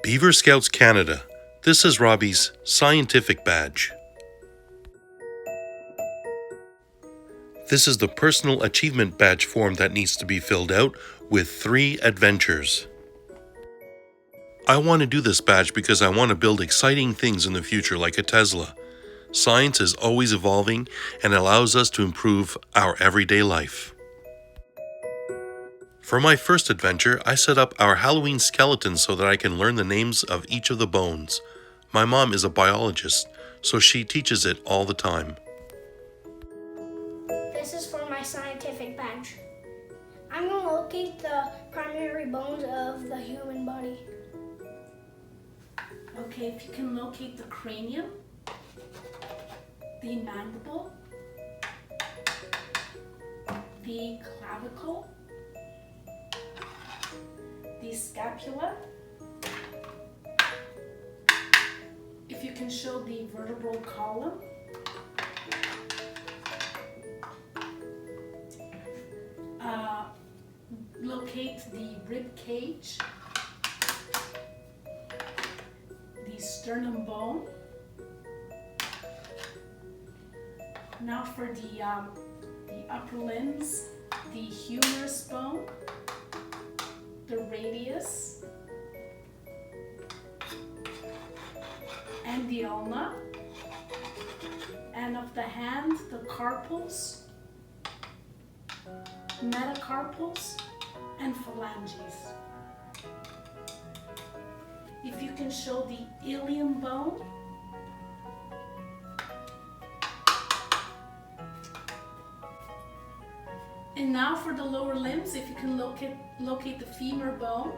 Beaver Scouts Canada. This is Robbie's scientific badge. This is the personal achievement badge form that needs to be filled out with 3 adventures. I want to do this badge because I want to build exciting things in the future like a Tesla. Science is always evolving and allows us to improve our everyday life. For my first adventure, I set up our Halloween skeleton so that I can learn the names of each of the bones. My mom is a biologist, so she teaches it all the time. This is for my scientific badge. I'm going to locate the primary bones of the human body. Okay, if you can locate the cranium, the mandible, the clavicle, the scapula, if you can show the vertebral column, locate the rib cage, the sternum bone. Now for the upper limbs, the humerus bone, the radius, and the ulna, and of the hand, the carpals, metacarpals, and phalanges. If you can show the ilium bone, and now for the lower limbs, if you can locate the femur bone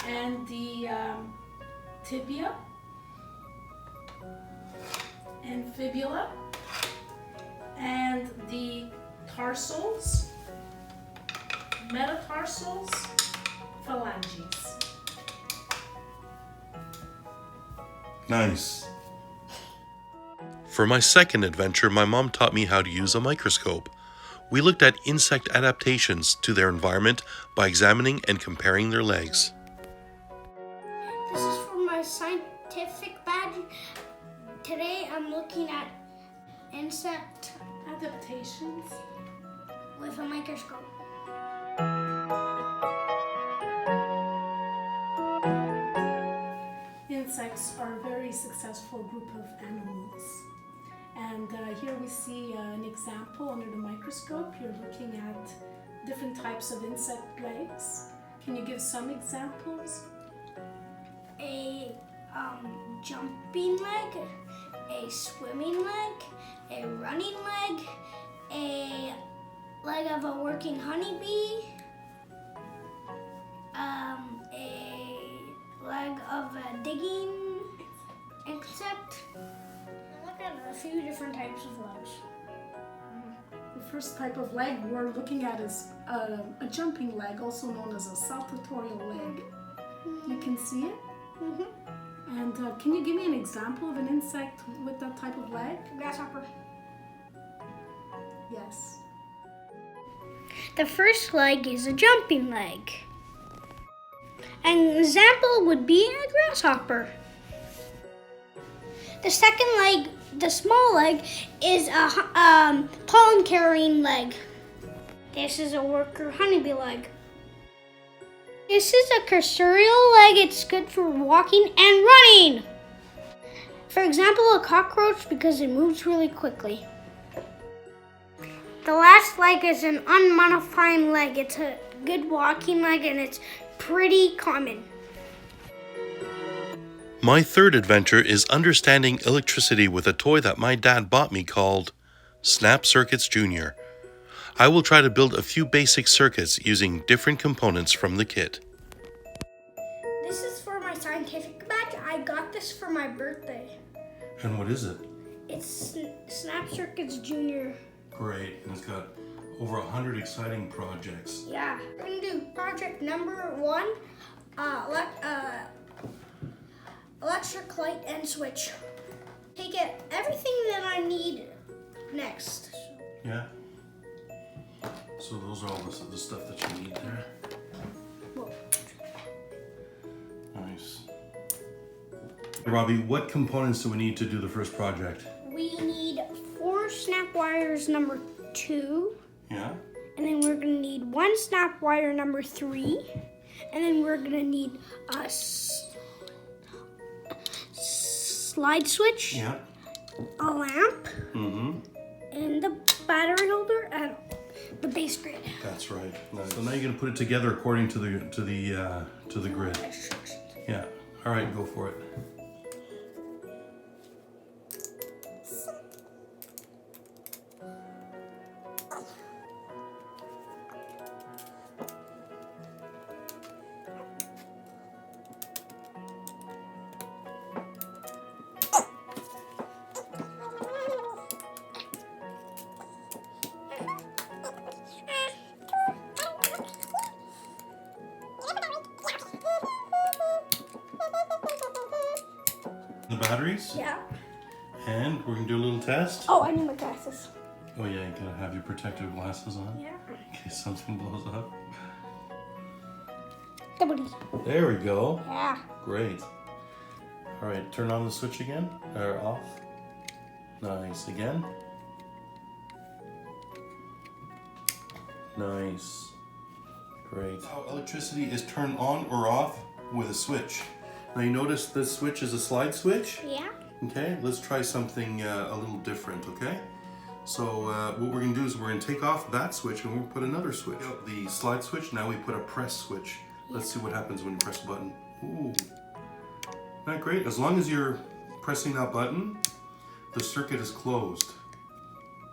and the tibia and fibula and the tarsals, metatarsals, phalanges. Nice. For my second adventure, my mom taught me how to use a microscope. We looked at insect adaptations to their environment by examining and comparing their legs. This is for my scientific badge. Today I'm looking at insect Adaptations. with a microscope. Insects are a very successful group of animals. And here we see an example under the microscope. You're looking at different types of insect legs. Can you give some examples? A jumping leg, a swimming leg, a running leg, a leg of a working honeybee, a leg of a digging insect. Look at a few different types of legs. The first type of leg we're looking at is a jumping leg, also known as a saltatorial leg. You can see it? Mm-hmm. And can you give me an example of an insect with that type of leg? Grasshopper. Yes. The first leg is a jumping leg. An example would be a grasshopper. The second leg, the small leg, is a pollen carrying leg. This is a worker honeybee leg. This is a cursorial leg. It's good for walking and running. For example, a cockroach because it moves really quickly. The last leg is an unmodifying leg. It's a good walking leg and it's pretty common. My third adventure is understanding electricity with a toy that my dad bought me called Snap Circuits Jr. I will try to build a few basic circuits using different components from the kit. This is for my scientific badge. I got this for my birthday. And what is it? It's Snap Circuits Jr. Great, and it's got over 100 exciting projects. Yeah. We're going to do project number 1, electric light and switch. Take everything that I need next. Yeah. So those are all the stuff that you need there. Whoa. Robbie, what components do we need to do the first project? We need 4 snap wires number 2. Yeah. And then we're gonna need 1 snap wire number 3. And then we're gonna need a slide switch, Yeah. a lamp, Mm-hmm. and the battery holder, and the base grid. That's right. Nice. So now you're gonna put it together according to the grid. Instructions. Yeah. All right, go for it. The batteries, Yeah. and we're gonna do a little test. Oh, I need my glasses. Oh yeah, you gotta have your protective glasses on Yeah. in case something blows up. Somebody. There we go. Yeah. Great. All right, turn on the switch again, or off. Nice, again. Nice. Great. How electricity is turned on or off with a switch. Now you notice this switch is a slide switch? Yeah. Okay, let's try something a little different, okay? So what we're gonna do is we're gonna take off that switch and we'll put another switch. The slide switch, now we put a press switch. Let's see what happens when you press the button. Ooh, not great. As long as you're pressing that button, the circuit is closed,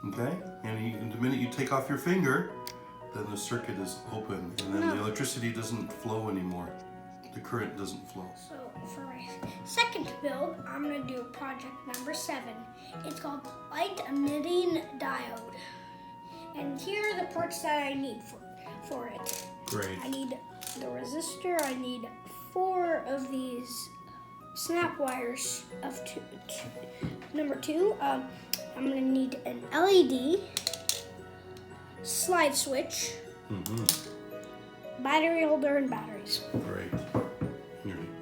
okay? And the minute you take off your finger, then the circuit is open and then the electricity doesn't flow anymore. The current doesn't flow. So for my second build, I'm gonna do project number 7. It's called light emitting diode. And here are the parts that I need for it. Great. I need the resistor. I need 4 of these snap wires of number 2. I'm gonna need an LED, slide switch, battery holder, and batteries. Great.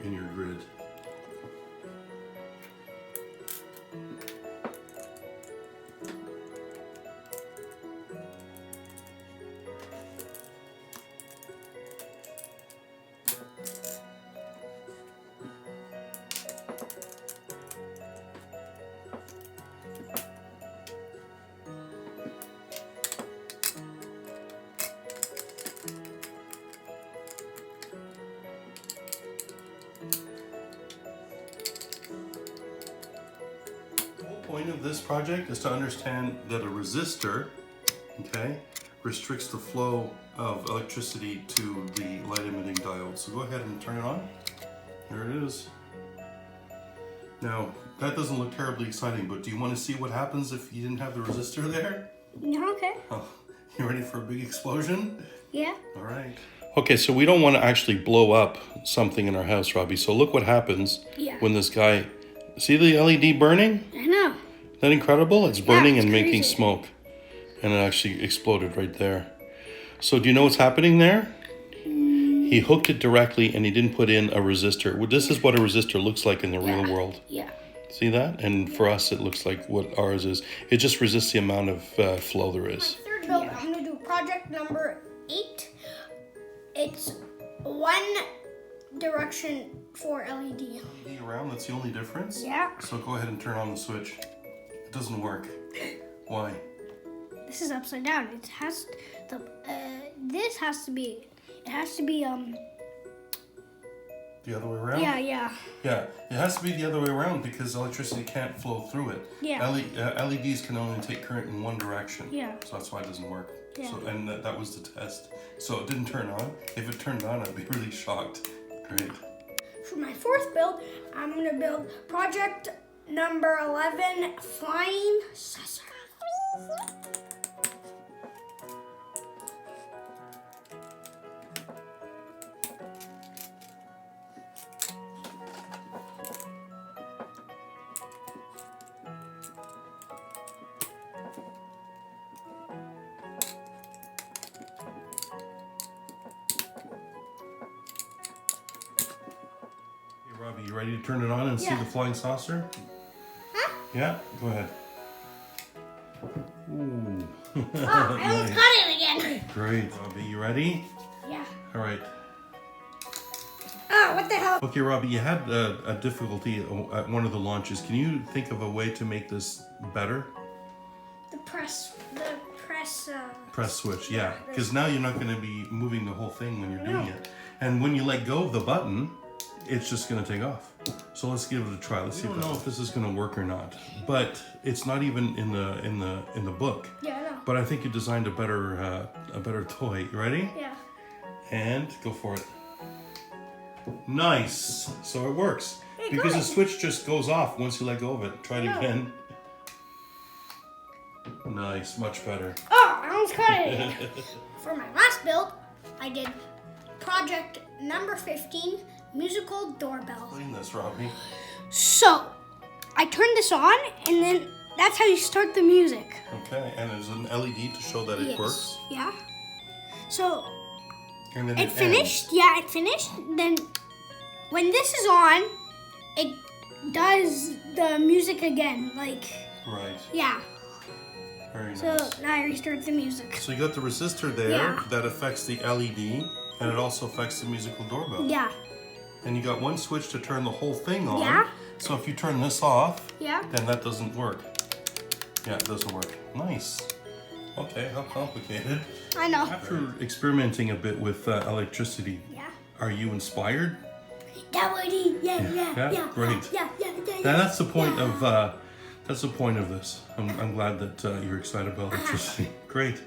In your grid. The point of this project is to understand that a resistor, okay, restricts the flow of electricity to the light emitting diode. So go ahead and turn it on. There it is. Now, that doesn't look terribly exciting, but do you want to see what happens if you didn't have the resistor there? Okay. Oh, you ready for a big explosion? Yeah. All right. Okay, so we don't want to actually blow up something in our house, Robbie. So look what happens when this guy... See the LED burning? I know. Isn't that incredible? It's burning it's and making crazy. smoke. And it actually exploded right there. So do you know what's happening there? He hooked it directly and he didn't put in a resistor. Well, this is what a resistor looks like in the real world. Yeah. See that? And for us, it looks like what ours is. It just resists the amount of flow there is. Third build, I'm gonna do project number 8. It's one direction for LED. LED around, that's the only difference? Yeah. So go ahead and turn on the switch. It doesn't work. Why? This is upside down. It has this has to be. It has to be The other way around? Yeah. Yeah, it has to be the other way around because electricity can't flow through it. Yeah. LEDs can only take current in one direction. Yeah. So that's why it doesn't work. Yeah. So, and that was the test. So it didn't turn on. If it turned on, I'd be really shocked. Great. For my fourth build, I'm gonna build project number 11, flying saucer. Robbie, you ready to turn it on and see Yeah. the flying saucer? Huh? Yeah, go ahead. Ooh. Oh, I almost got it again. Great. Robbie, you ready? Yeah. All right. Oh, what the hell? Okay, Robbie, you had a difficulty at one of the launches. Can you think of a way to make this better? The press. Press switch, yeah. Because now you're not going to be moving the whole thing when you're doing it. And when you let go of the button, it's just going to take off. So let's give it a try. Let's see. I don't know if this is going to work or not, but it's not even in the book. Yeah, I know. But I think you designed a better toy. You ready? Yeah. And go for it. Nice. So it works. Hey, Because the good. switch just goes off once you let go of it. Try it again. Nice. Much better. Oh, I almost got it again. For my last build, I did project number 15, musical doorbell. Clean this, Robbie. So, I turned this on, and then that's how you start the music. Okay. And there's an LED to show that it works. Yeah. So, And then it finished. ends. Yeah, it finished. Then, when this is on, it does the music again. Like, Right. yeah. Very So, nice. now I restart the music. So you got the resistor there Yeah. that affects the LED, and it also affects the musical doorbell. Yeah. And you got one switch to turn the whole thing on. Yeah. So if you turn this off, Yeah. then that doesn't work. Yeah, it doesn't work. Nice. Okay, how complicated. I know. After experimenting a bit with electricity, Yeah. are you inspired? That would be, yeah. Yeah, great. Yeah. That's the point of this. I'm glad that you're excited about electricity. Great.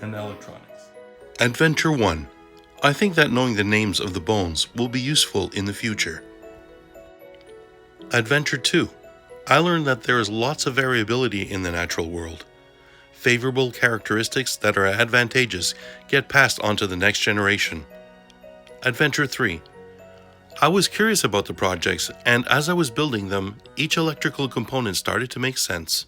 And electronics. Adventure 1. I think that knowing the names of the bones will be useful in the future. Adventure 2. I learned that there is lots of variability in the natural world. Favorable characteristics that are advantageous get passed on to the next generation. Adventure 3. I was curious about the projects, and as I was building them, each electrical component started to make sense.